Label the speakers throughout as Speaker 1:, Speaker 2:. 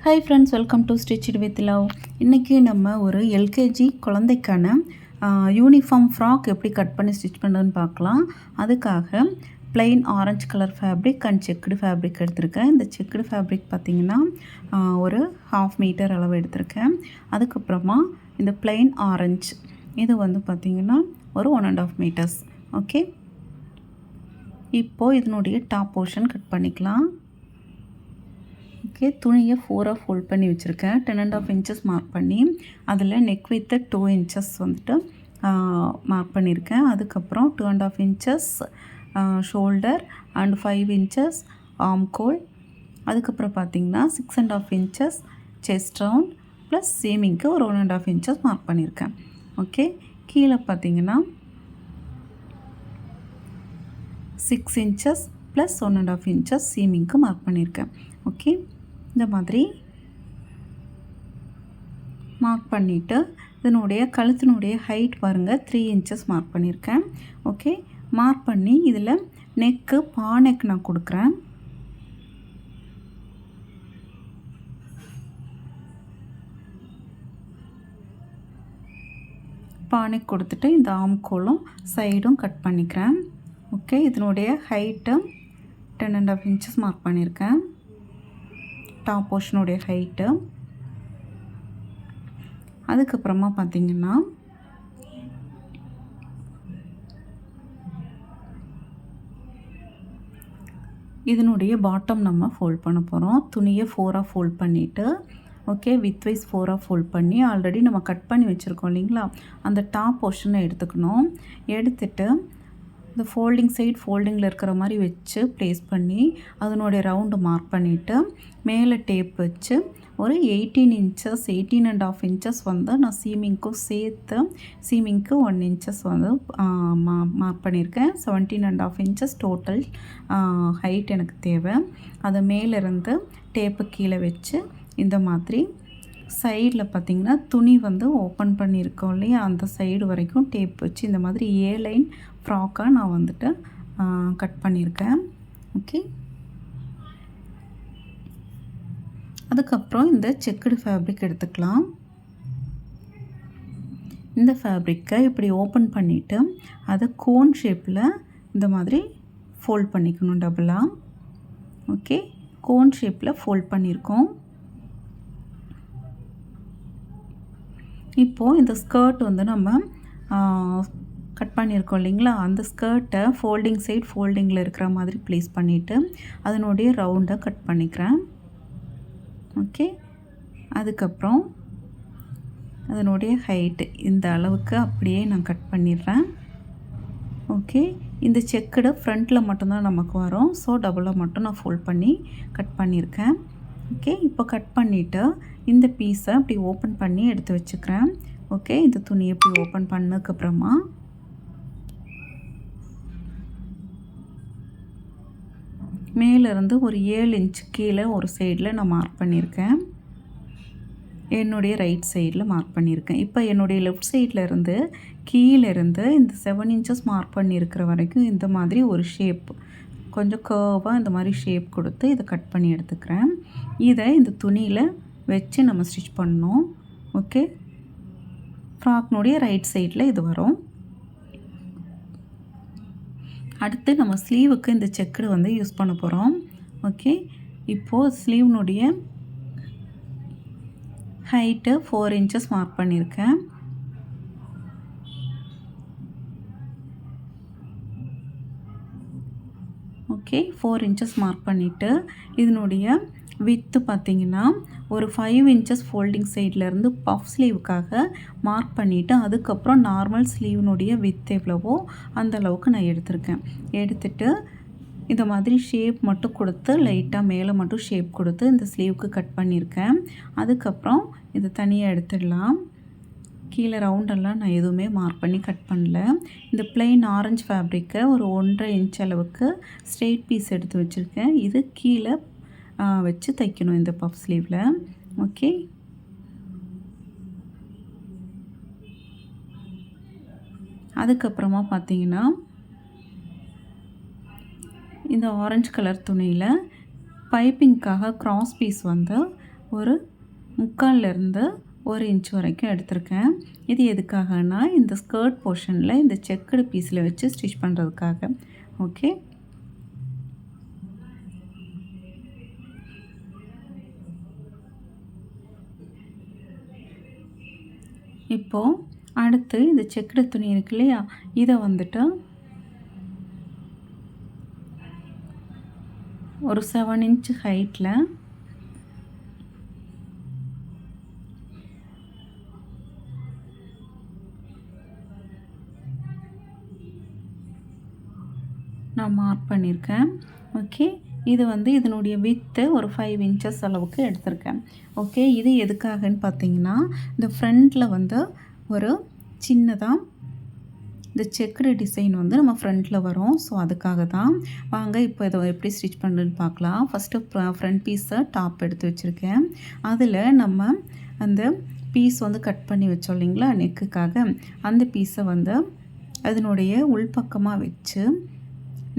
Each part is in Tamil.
Speaker 1: Hi friends, welcome to stitched with love. இன்றைக்கி நம்ம ஒரு எல்கேஜி குழந்தைக்கான யூனிஃபார்ம் ஃப்ராக் எப்படி கட் பண்ணி ஸ்டிச் பண்ணுறதுன்னு பார்க்கலாம். அதுக்காக plain orange colour fabric and checked fabric எடுத்திருக்கேன். இந்த செக்குடு ஃபேப்ரிக் பார்த்திங்கன்னா ஒரு 1/2 மீட்டர் அளவு எடுத்திருக்கேன். அதுக்கப்புறமா இந்த plain ஆரஞ்சு இது வந்து பார்த்திங்கன்னா ஒரு 1.5 மீட்டர்ஸ். ஓகே, இப்போது இதனுடைய டாப் போர்ஷன் கட் பண்ணிக்கலாம். ஓகே, துணியை 4ஆக ஃபோல்ட் பண்ணி வச்சுருக்கேன். 10.5 இன்ச்சஸ் மார்க் பண்ணி அதில் நெக் வித்து 2 இன்ச்சஸ் வந்துட்டு மார்க் பண்ணியிருக்கேன். அதுக்கப்புறம் 2.5 இன்ச்சஸ் ஷோல்டர் அண்ட் 5 இன்ச்சஸ் ஆம்கோல். அதுக்கப்புறம் பார்த்திங்கன்னா 6.5 இன்ச்சஸ் செஸ்ட் ரவுண்ட் ப்ளஸ் சீமிங்க்கு ஒரு 1.5 இன்ச்சஸ் மார்க் பண்ணியிருக்கேன். ஓகே, கீழே பார்த்திங்கன்னா 6 இன்ச்சஸ் ப்ளஸ் 1.5 இன்ச்சஸ் சீமிங்க்கு மார்க் பண்ணியிருக்கேன். ஓகே, இந்த மாதிரி மார்க் பண்ணிவிட்டு இதனுடைய கழுத்தினுடைய ஹைட் பாருங்கள் 3 இன்ச்சஸ் மார்க் பண்ணியிருக்கேன். ஓகே, மார்க் பண்ணி இதில் நெக்கு பானெக் நான் கொடுக்குறேன். பானெக் கொடுத்துட்டு இந்த ஆம்கோலும் சைடும் கட் பண்ணிக்கிறேன். ஓகே, இதனுடைய ஹைட்டு 10.5 இன்ச்சஸ் மார்க் பண்ணியிருக்கேன். டாப் போர்ஷனுடைய ஹைட்டு. அதுக்கப்புறமா பார்த்திங்கன்னா இதனுடைய பாட்டம் நம்ம ஃபோல்ட் பண்ண போகிறோம். துணியை 4ஆக ஃபோல்ட் பண்ணிவிட்டு ஓகே, வித் வைஸ் 4ஆக ஃபோல்ட் பண்ணி ஆல்ரெடி நம்ம கட் பண்ணி வச்சுருக்கோம் இல்லைங்களா, அந்த டாப் போர்ஷனை எடுத்துக்கணும். எடுத்துட்டு இந்த ஃபோல்டிங்கில் இருக்கிற மாதிரி வச்சு ப்ளேஸ் பண்ணி அதனுடைய ரவுண்டு மார்க் பண்ணிவிட்டு மேலே டேப் வச்சு ஒரு 18 இன்ச்சஸ் 18.5 இன்ச்சஸ் வந்து நான் சீமிங்க்கும் சேர்த்து சீமிங்க்கு 1 இன்ச்சஸ் வந்து மார்க் பண்ணியிருக்கேன். 17.5 இன்ச்சஸ் டோட்டல் ஹைட் எனக்கு தேவை. அது மேலேருந்து டேப்பு கீழே வச்சு இந்த மாதிரி சைடில் பார்த்திங்கன்னா துணி வந்து ஓப்பன் பண்ணியிருக்கோம் இல்லையா, அந்த சைடு வரைக்கும் டேப் வச்சு இந்த மாதிரி லைன் ஃப்ராக்காக நான் வந்துட்டு கட் பண்ணியிருக்கேன். ஓகே, அதுக்கப்புறம் இந்த செக்குடு ஃபேப்ரிக் எடுத்துக்கலாம். இந்த ஃபேப்ரிக்கை இப்படி ஓப்பன் பண்ணிவிட்டு அதை கோன் ஷேப்பில் இந்த மாதிரி ஃபோல்ட் பண்ணிக்கணும் டபுளாக. ஓகே, கோன் ஷேப்பில் ஃபோல்ட் பண்ணியிருக்கோம். இப்போது இந்த ஸ்கர்ட் வந்து நம்ம கட் பண்ணியிருக்கோம் இல்லைங்களா, அந்த ஸ்கர்ட்டை ஃபோல்டிங்கில் இருக்கிற மாதிரி ப்ளேஸ் பண்ணிவிட்டு அதனுடைய ரவுண்டை கட் பண்ணிக்கிறேன். ஓகே, அதுக்கப்புறம் அதனுடைய ஹைட்டு இந்த அளவுக்கு அப்படியே நான் கட் பண்ணிடுறேன். ஓகே, இந்த செக்குடு ஃப்ரண்ட்டில் மட்டும்தான் நமக்கு வரும். ஸோ டபுளாக மட்டும் நான் ஃபோல்ட் பண்ணி கட் பண்ணியிருக்கேன். ஓகே, இப்போ கட் பண்ணிவிட்டு இந்த பீஸை அப்படி ஓப்பன் பண்ணி எடுத்து வச்சுக்கிறேன். ஓகே, இந்த துணியை இப்படி ஓப்பன் பண்ணதுக்கப்புறமா மேலேருந்து ஒரு 7 இன்ச் கீழே ஒரு சைடில் நான் மார்க் பண்ணியிருக்கேன். என்னுடைய ரைட் சைடில் மார்க் பண்ணியிருக்கேன். இப்போ என்னுடைய லெஃப்ட் சைடில் இருந்து கீழேருந்து இந்த 7 இன்ச்சஸ் மார்க் பண்ணியிருக்கிற வரைக்கும் இந்த மாதிரி ஒரு ஷேப் கொஞ்சம் கர்வாக இந்த மாதிரி ஷேப் கொடுத்து இதை கட் பண்ணி எடுத்துக்கிறேன். இதை இந்த துணியில் வச்சு நம்ம ஸ்டிச் பண்ணணும். ஓகே, ஃப்ராக்னுடைய ரைட் சைடில் இது வரும். அடுத்து நம்ம ஸ்லீவுக்கு இந்த செக்குடு வந்து யூஸ் பண்ண போகிறோம். ஓகே, இப்போது ஸ்லீவ்னுடைய ஹைட்டு 4 இன்ச்சஸ் மார்க் பண்ணியிருக்கேன். ஓகே, 4 இன்ச்சஸ் மார்க் பண்ணிவிட்டு இதனுடைய வித்து பார்த்திங்கன்னா ஒரு 5 இன்ச்சஸ் ஃபோல்டிங் சைட்லேருந்து பஃப் ஸ்லீவுக்காக மார்க் பண்ணிவிட்டு அதுக்கப்புறம் நார்மல் ஸ்லீவ்னுடைய வித் எவ்வளவோ அந்த அளவுக்கு நான் எடுத்திருக்கேன். எடுத்துட்டு இந்த மாதிரி ஷேப் மட்டும் கொடுத்து லைட்டாக மேலே மட்டும் ஷேப் கொடுத்து இந்த ஸ்லீவுக்கு கட் பண்ணியிருக்கேன். அதுக்கப்புறம் இதை தனியாக எடுத்துடலாம். கீழே ரவுண்டெல்லாம் நான் எதுவுமே மார்க் பண்ணி கட் பண்ணல. இந்த பிளெயின் ஆரஞ்சு ஃபேப்ரிக்கை ஒரு 1.5 இன்ச் அளவுக்கு ஸ்ட்ரெயிட் பீஸ் எடுத்து வச்சுருக்கேன். இது கீழே வச்சு தைக்கணும் இந்த பஃப் ஸ்லீவில். ஓகே, அதுக்கப்புறமா பார்த்திங்கன்னா இந்த ஆரஞ்சு கலர் துணியில் பைப்பிங்க்காக கிராஸ் பீஸ் வந்து ஒரு 3/4லேருந்து 1 இன்ச் வரைக்கும் எடுத்திருக்கேன். இது எதுக்காகனா இந்த ஸ்கர்ட் போர்ஷனில் இந்த செக்குடு பீஸில் வச்சு ஸ்டிச் பண்ணுறதுக்காக. ஓகே, இப்போது அடுத்து இந்த செக்குடு துணி இருக்கு இல்லையா, இதை வந்துட்டு ஒரு 7 இன்ச் ஹைட்டில் நான் மார்க் பண்ணியிருக்கேன். ஓகே, இது வந்து இதனுடைய வித்து ஒரு 5 இன்ச்சஸ் அளவுக்கு எடுத்திருக்கேன். ஓகே, இது எதுக்காகன்னு பார்த்தீங்கன்னா இந்த ஃப்ரண்ட்டில் வந்து ஒரு சின்னதாக இந்த செக்குடு டிசைன் வந்து நம்ம ஃப்ரண்ட்டில் வரும். ஸோ அதுக்காக தான். வாங்க இப்போ இதை எப்படி ஸ்டிச் பண்ணுறதுன்னு பார்க்கலாம். ஃபஸ்ட்டு ஃப்ரண்ட் பீஸை டாப் எடுத்து வச்சுருக்கேன். அதில் நம்ம அந்த பீஸ் வந்து கட் பண்ணி வச்சோம் இல்லைங்களா நெக்குக்காக, அந்த பீஸை வந்து அதனுடைய உள்பக்கமாக வச்சு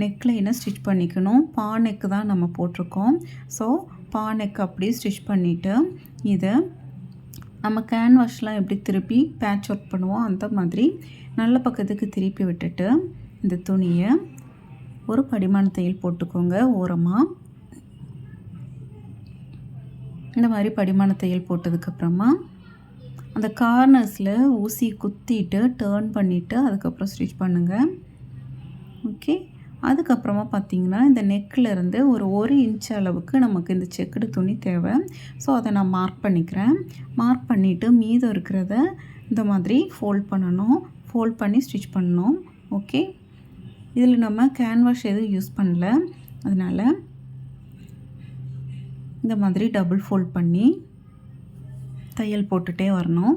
Speaker 1: நெக்லைனை ஸ்டிச் பண்ணிக்கணும். பா நெக்கு தான் நம்ம போட்டிருக்கோம். ஸோ பா நெக் அப்படியே ஸ்டிச் பண்ணிவிட்டு இதை நம்ம கேன்வாஷ்லாம் எப்படி திருப்பி பேட்ச் ஒர்க் பண்ணுவோம் அந்த மாதிரி நல்ல பக்கத்துக்கு திருப்பி விட்டுட்டு இந்த துணியை ஒரு படிமான தையல் போட்டுக்கோங்க. ஓரமாக இந்த மாதிரி படிமான தையல் போட்டதுக்கப்புறமா அந்த கார்னர்ஸில் ஊசி குத்திட்டு டேர்ன் பண்ணிவிட்டு அதுக்கப்புறம் ஸ்டிச் பண்ணுங்கள். ஓகே, அதுக்கப்புறமா பார்த்திங்கன்னா இந்த நெக்கிலேருந்து ஒரு இன்ச் அளவுக்கு நமக்கு இந்த செக்குடு துணி தேவை. ஸோ அதை நான் மார்க் பண்ணிக்கிறேன். மார்க் பண்ணிவிட்டு மீதம் இருக்கிறத இந்த மாதிரி ஃபோல்ட் பண்ணணும். ஃபோல்ட் பண்ணி ஸ்டிச் பண்ணணும். ஓகே, இதில் நம்ம கேன்வாஷ் எதுவும் யூஸ் பண்ணல, அதனால் இந்த மாதிரி டபுள் ஃபோல்ட் பண்ணி தையல் போட்டுகிட்டே வரணும்.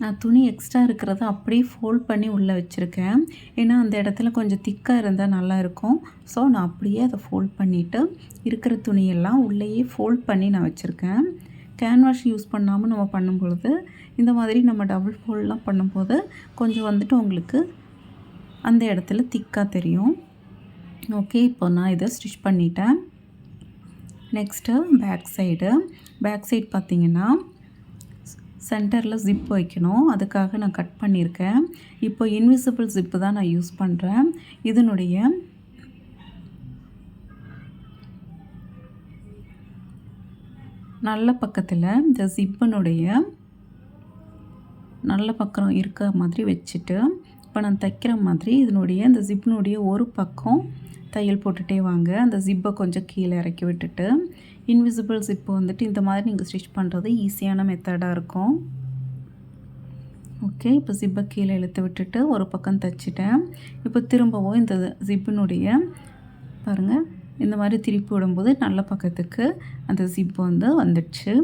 Speaker 1: நான் துணி எக்ஸ்ட்ரா இருக்கிறத அப்படியே ஃபோல்ட் பண்ணி உள்ளே வச்சுருக்கேன். ஏன்னா அந்த இடத்துல கொஞ்சம் திக்காக இருந்தால் நல்லாயிருக்கும். ஸோ நான் அப்படியே அதை ஃபோல்ட் பண்ணிவிட்டு இருக்கிற துணியெல்லாம் உள்ளேயே ஃபோல்ட் பண்ணி நான் வச்சுருக்கேன். கேன்வாஷ் யூஸ் பண்ணாமல் நம்ம பண்ணும்பொழுது இந்த மாதிரி நம்ம டபுள் ஃபோல்ட்லாம் பண்ணும்போது கொஞ்சம் வந்துட்டு உங்களுக்கு அந்த இடத்துல திக்காக தெரியும். ஓகே, இப்போ நான் இதை ஸ்டிச் பண்ணிட்டேன். நெக்ஸ்ட்டு பேக் சைடு பார்த்திங்கன்னா சென்டரில் ஜிப் வைக்கணும். அதுக்காக நான் கட் பண்ணியிருக்கேன். இப்போ இன்விசிபிள் ஜிப்பு தான் நான் யூஸ் பண்ணுறேன். இதனுடைய நல்ல பக்கத்தில் இந்த ஜிப்பினுடைய நல்ல பக்கம் இருக்க மாதிரி வச்சுட்டு இப்போ நான் தைக்கிற மாதிரி இதனுடைய இந்த ஜிப்பினுடைய ஒரு பக்கம் தையல் போட்டுகிட்டே வாங்க. அந்த ஜிப்பை கொஞ்சம் கீழே இறக்கி விட்டுட்டு இன்விசிபிள் ஜிப்பு வந்துட்டு இந்த மாதிரி நீங்கள் ஸ்டிச் பண்ணுறது ஈஸியான மெத்தடாக இருக்கும். ஓகே, இப்போ ஜிப்பை கீழே இழுத்து விட்டுட்டு ஒரு பக்கம் தைச்சிட்டேன். இப்போ திரும்பவும் இந்த ஜிப்பினுடைய பாருங்கள் இந்த மாதிரி திருப்பி விடும்போது நல்ல பக்கத்துக்கு அந்த ஜிப்பு வந்து வந்துடுச்சு.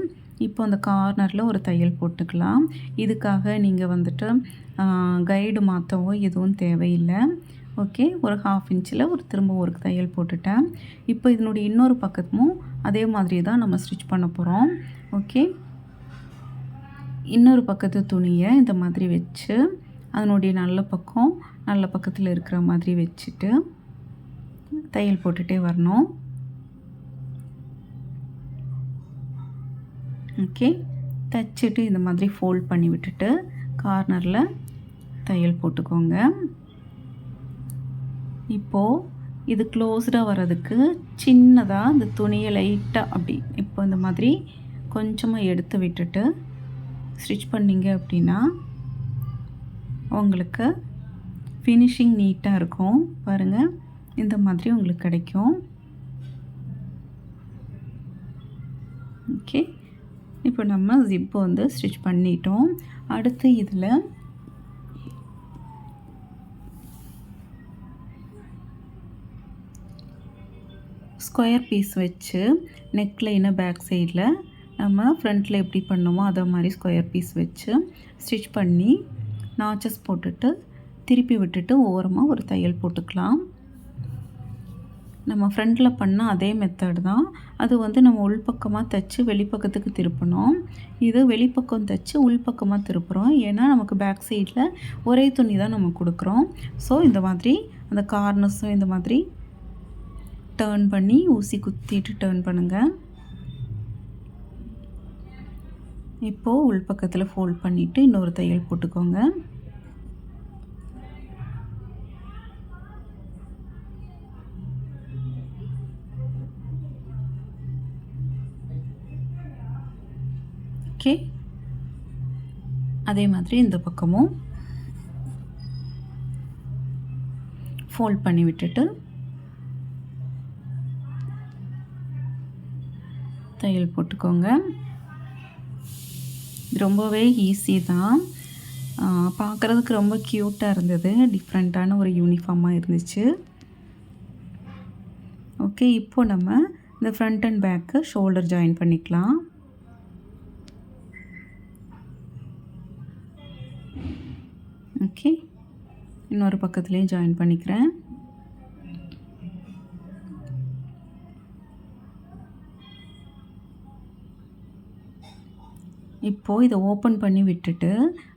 Speaker 1: இப்போ அந்த கார்னரில் ஒரு தையல் போட்டுக்கலாம். இதுக்காக நீங்கள் வந்துட்டு கைடு மாற்றவோ எதுவும் தேவையில்லை. ஓகே, ஒரு 1/2 இன்ச்சில் திரும்ப ஒரு தையல் போட்டுட்டேன். இப்போ இதனுடைய இன்னொரு பக்கமும் அதே மாதிரி தான் நம்ம ஸ்டிச் பண்ண போகிறோம். ஓகே, இன்னொரு பக்கத்து துணியை இந்த மாதிரி வச்சு அதனுடைய நல்ல பக்கத்தில் இருக்கிற மாதிரி வச்சுட்டு தையல் போட்டுகிட்டே வரணும். ஓகே, தைச்சிட்டு இந்த மாதிரி ஃபோல்ட் பண்ணி விட்டுட்டு கார்னரில் தையல் போட்டுக்கோங்க. இப்போது இது க்ளோஸ்டாக வர்றதுக்கு சின்னதாக இந்த துணியை லைட்டாக அப்படி இப்போ இந்த மாதிரி கொஞ்சமாக எடுத்து விட்டுட்டு ஸ்டிச் பண்ணிங்க அப்படின்னா உங்களுக்கு ஃபினிஷிங் நீட்டாக இருக்கும். பாருங்கள், இந்த மாதிரி உங்களுக்கு கிடைக்கும். ஓகே, இப்போ நம்ம ஜிப்பு வந்து ஸ்டிச் பண்ணிட்டோம். அடுத்து இதில் ஸ்கொயர் பீஸ் வச்சு நெக்லைனை பேக் சைடில் நம்ம ஃப்ரண்ட்டில் எப்படி பண்ணோமோ அதை மாதிரி ஸ்கொயர் பீஸ் வச்சு ஸ்டிச் பண்ணி நாச்சஸ் போட்டுட்டு திருப்பி விட்டுட்டு ஓரமாக ஒரு தையல் போட்டுக்கலாம். நம்ம ஃப்ரண்ட்டில் பண்ண அதே மெத்தட் தான். அது வந்து நம்ம உள்பக்கமாக தைச்சு வெளிப்பக்கத்துக்கு திருப்பணும். இது வெளிப்பக்கம் தைச்சு உள்பக்கமாக திருப்புறோம். ஏன்னா நமக்கு பேக் சைடில் ஒரே துணி தான் நம்ம கொடுக்குறோம். ஸோ இந்த மாதிரி அந்த கார்னர்ஸும் இந்த மாதிரி டர்ன் பண்ணி ஊசி குத்திட்டு டர்ன் பண்ணுங்கள். இப்போது உள்பக்கத்தில் ஃபோல்ட் பண்ணிவிட்டு இன்னொரு தையல் போட்டுக்கோங்க. ஓகே, அதே மாதிரி இந்த பக்கமும் ஃபோல்ட் பண்ணி விட்டுட்டு தையல் போட்டுக்கோங்க. ரொம்பவே ஈஸி தான். பார்க்குறதுக்கு ரொம்ப க்யூட்டாக இருந்தது. டிஃப்ரெண்ட்டான ஒரு யூனிஃபார்மாக இருந்துச்சு. ஓகே, இப்போ நம்ம இந்த front and back shoulder join பண்ணிக்கலாம். ஓகே, இன்னொரு பக்கத்துலேயும் ஜாயின் பண்ணிக்கிறேன். இப்போது இதை ஓப்பன் பண்ணி விட்டுட்டு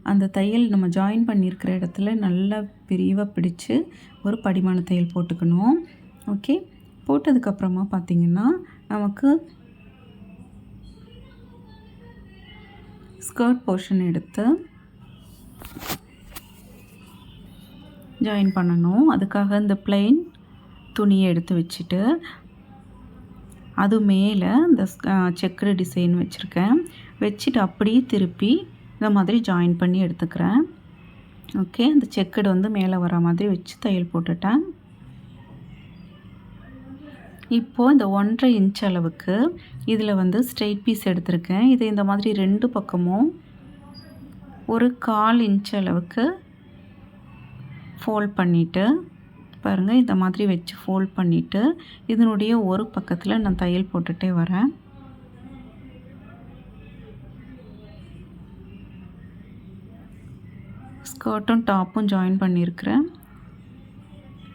Speaker 1: அந்த தையல் நம்ம ஜாயின் பண்ணியிருக்கிற இடத்துல நல்லா பிரிவாக பிடிச்சு ஒரு படிமான தையல் போட்டுக்கணும். ஓகே, போட்டதுக்கப்புறமா பார்த்திங்கன்னா நமக்கு ஸ்கர்ட் போர்ஷன் எடுத்து ஜாயின் பண்ணணும். அதுக்காக இந்த பிளெயின் துணியை எடுத்து வச்சுட்டு அது மேலே இந்த செக்குடு டிசைன் வச்சுருக்கேன். வச்சுட்டு அப்படியே திருப்பி இந்த மாதிரி ஜாயின் பண்ணி எடுத்துக்கிறேன். ஓகே, அந்த செக்குடு வந்து மேலே வர மாதிரி வச்சு தையல் போட்டுட்டேன். இப்போது இந்த 1.5 இன்ச் அளவுக்கு இதில் வந்து ஸ்ட்ரெயிட் பீஸ் எடுத்திருக்கேன். இதை இந்த மாதிரி 2 பக்கமும் ஒரு 1/4 இன்ச் அளவுக்கு ஃபோல்ட் பண்ணிவிட்டு பாருங்கள், இந்த மாதிரி வச்சு ஃபோல்ட் பண்ணிவிட்டு இதனுடைய ஒரு பக்கத்தில் நான் தையல் போட்டுகிட்டே வரேன். ஸ்கர்ட்டும் டாப்பும் ஜாயின் பண்ணியிருக்கிறேன்.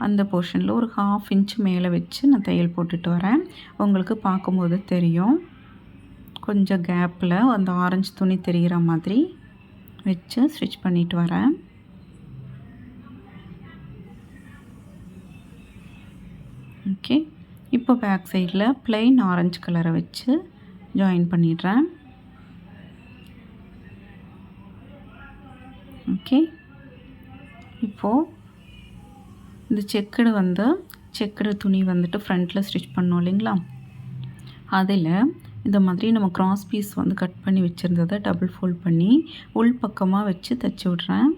Speaker 1: அந்த போர்ஷனில் ஒரு 1/2 இன்ச் மேலே வச்சு நான் தையல் போட்டுட்டு வரேன். உங்களுக்கு பார்க்கும்போது தெரியும், கொஞ்சம் கேப்பில் அந்த ஆரஞ்சு துணி தெரிகிற மாதிரி வச்சு ஸ்டிச் பண்ணிட்டு வரேன். ஓகே, இப்போ பேக் சைடில் ப்ளைன் ஆரஞ்சு கலரை வச்சு ஜாயின் பண்ணிடுறேன். ஓகே, இப்போது இந்த செக்குடு துணி வந்துட்டு ஃப்ரண்ட்டில் ஸ்டிச் பண்ணோம் இல்லைங்களா, அதில் இந்த மாதிரி நம்ம கிராஸ் பீஸ் வந்து கட் பண்ணி வச்சுருந்ததை டபுள் ஃபோல்ட் பண்ணி உள் பக்கமாக வச்சு தைச்சி விட்றேன்.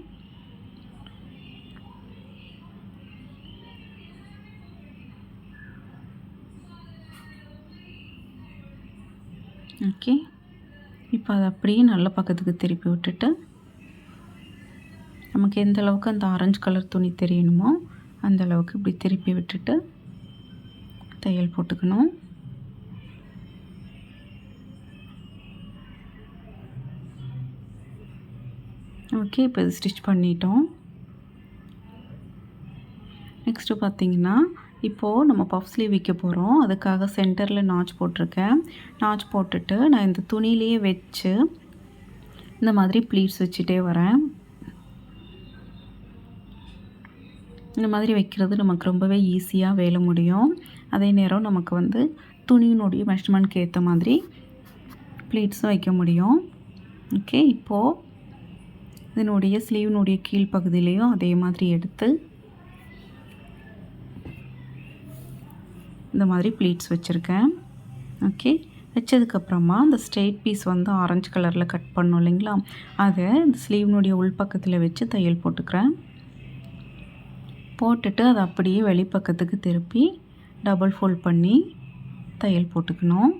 Speaker 1: ஓகே, இப்போ அதை அப்படியே நல்ல பக்கத்துக்கு திருப்பி விட்டுட்டு நமக்கு எந்த அளவுக்கு அந்த ஆரஞ்சு கலர் துணி தெரியணுமோ அந்த அளவுக்கு இப்படி திருப்பி விட்டுட்டு தையல் போட்டுக்கணும். ஓகே, இப்போ இது ஸ்டிச் பண்ணிட்டோம். நெக்ஸ்ட்டு பார்த்திங்கன்னா இப்போது நம்ம பஃப் ஸ்லீவ் வைக்க போகிறோம். அதுக்காக சென்டரில் நாச் போட்டிருக்கேன். நாச் போட்டுட்டு நான் இந்த துணியிலேயே வச்சு இந்த மாதிரி ப்ளீட்ஸ் வச்சுட்டே வரேன். இந்த மாதிரி வைக்கிறது நமக்கு ரொம்பவே ஈஸியாக வேலை முடியும். அதே நேரம் நமக்கு வந்து துணியினுடைய மெஷர்மெண்ட்க்கு ஏற்ற மாதிரி ப்ளீட்ஸும் வைக்க முடியும். ஓகே, இப்போது இதனுடைய ஸ்லீவ்னுடைய கீழ்ப்பகுதியிலையும் அதே மாதிரி எடுத்து இந்த மாதிரி ப்ளீட்ஸ் வச்சுருக்கேன். ஓகே, வச்சதுக்கப்புறமா இந்த ஸ்ட்ரெயிட் பீஸ் வந்து ஆரஞ்சு கலரில் கட் பண்ணோம் இல்லைங்களா, அதை இந்த ஸ்லீவ்னுடைய உள்பக்கத்தில் வச்சு தையல் போட்டுக்கிறேன். போட்டுட்டு அதை அப்படியே வெளிப்பக்கத்துக்கு திருப்பி டபுள் ஃபோல்ட் பண்ணி தையல் போட்டுக்கணும்.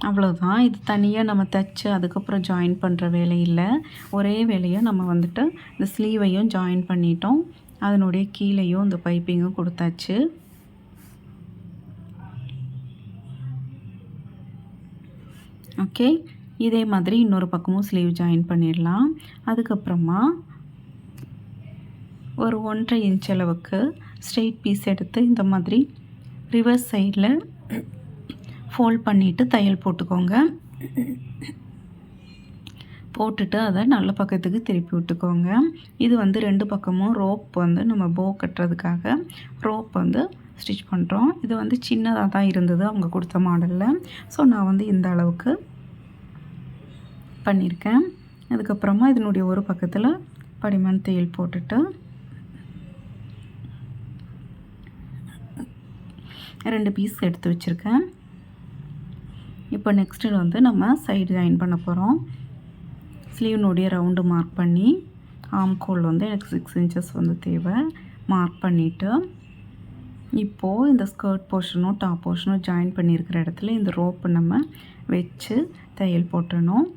Speaker 1: அவ்வளோதான். இது தனியாக நம்ம தைச்சு அதுக்கப்புறம் ஜாயின் பண்ணுற வேலை இல்லை. ஒரே வேலையை நம்ம வந்துட்டு இந்த ஸ்லீவையும் ஜாயின் பண்ணிட்டோம், அதனுடைய கீழேயும் இந்த பைப்பிங்கும் கொடுத்தாச்சு. ஓகே, இதே மாதிரி இன்னொரு பக்கமும் ஸ்லீவ் ஜாயின் பண்ணிடலாம். அதுக்கப்புறமா ஒரு 1.5 இன்ச் அளவுக்கு ஸ்ட்ரெயிட் பீஸ் எடுத்து இந்த மாதிரி ரிவர்ஸ் சைடில் ஃபோல்ட் பண்ணிவிட்டு தையல் போட்டுக்கோங்க. போட்டுட்டு அதை நல்ல பக்கத்துக்கு திருப்பி விட்டுக்கோங்க. இது வந்து 2 பக்கமும் ரோப் வந்து நம்ம போ கட்டுறதுக்காக ரோப் வந்து ஸ்டிச் பண்ணுறோம். இது வந்து சின்னதாக தான் இருந்தது அவங்க கொடுத்த மாடலில். ஸோ நான் வந்து இந்த அளவுக்கு பண்ணியிருக்கேன். அதுக்கப்புறமா இதனுடைய ஒரு பக்கத்தில் படிமான தையல் போட்டுட்டு 2 பீஸ் எடுத்து வச்சுருக்கேன். இப்போ நெக்ஸ்ட்டு வந்து நம்ம சைடு ஜாயின் பண்ண போகிறோம். ஸ்லீவ்னுடைய ரவுண்டு மார்க் பண்ணி ஆம்கோல் வந்து எனக்கு 6 இன்ச்சஸ் வந்து தேவை. மார்க் பண்ணிவிட்டு இப்போது இந்த ஸ்கர்ட் போர்ஷனும் டாப் போர்ஷனும் ஜாயின் பண்ணியிருக்கிற இடத்துல இந்த ரோப்பை நம்ம வச்சு தையல் போட்டணும்.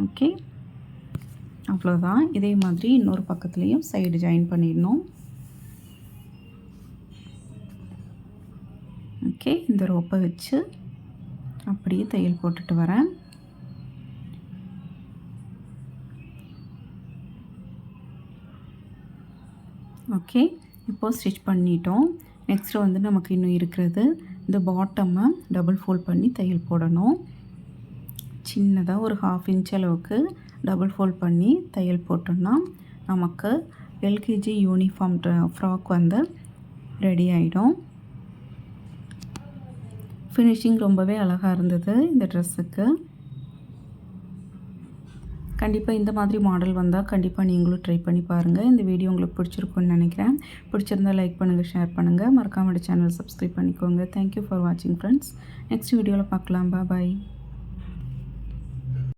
Speaker 1: ஓகே, அவ்வளோதான். இதே மாதிரி இன்னொரு பக்கத்துலேயும் சைடு ஜாயின் பண்ணிடணும். ஓகே, இந்த ரோப்பை வச்சு அப்படியே தையல் போட்டுட்டு வரேன். ஓகே, இப்போது ஸ்டிச் பண்ணிட்டோம். நெக்ஸ்ட்டு வந்து நமக்கு இன்னும் இருக்கிறது இந்த பாட்டம்மை டபுள் ஃபோல்ட் பண்ணி தையல் போடணும். சின்னதாக ஒரு 1/2 இன்ச் அளவுக்கு டபுள் ஃபோல்ட் பண்ணி தையல் போட்டோம்னா நமக்கு எல்கேஜி யூனிஃபார்ம் ஃப்ராக் வந்து ரெடி ஆகிடும். ஃபினிஷிங் ரொம்பவே அழகாக இருந்தது இந்த ட்ரெஸ்ஸுக்கு. கண்டிப்பாக இந்த மாதிரி மாடல் வந்தால் கண்டிப்பாக நீங்களும் ட்ரை பண்ணி பாருங்கள். இந்த வீடியோ உங்களுக்கு பிடிச்சிருக்குன்னு நினைக்கிறேன். பிடிச்சிருந்தால் லைக் பண்ணுங்கள், ஷேர் பண்ணுங்கள். மறக்காம சேனல் சப்ஸ்கிரைப் பண்ணிக்கோங்க. தேங்க்யூ ஃபார் வாட்சிங் ஃப்ரெண்ட்ஸ். நெக்ஸ்ட் வீடியோவில் பார்க்கலாம். பாய்.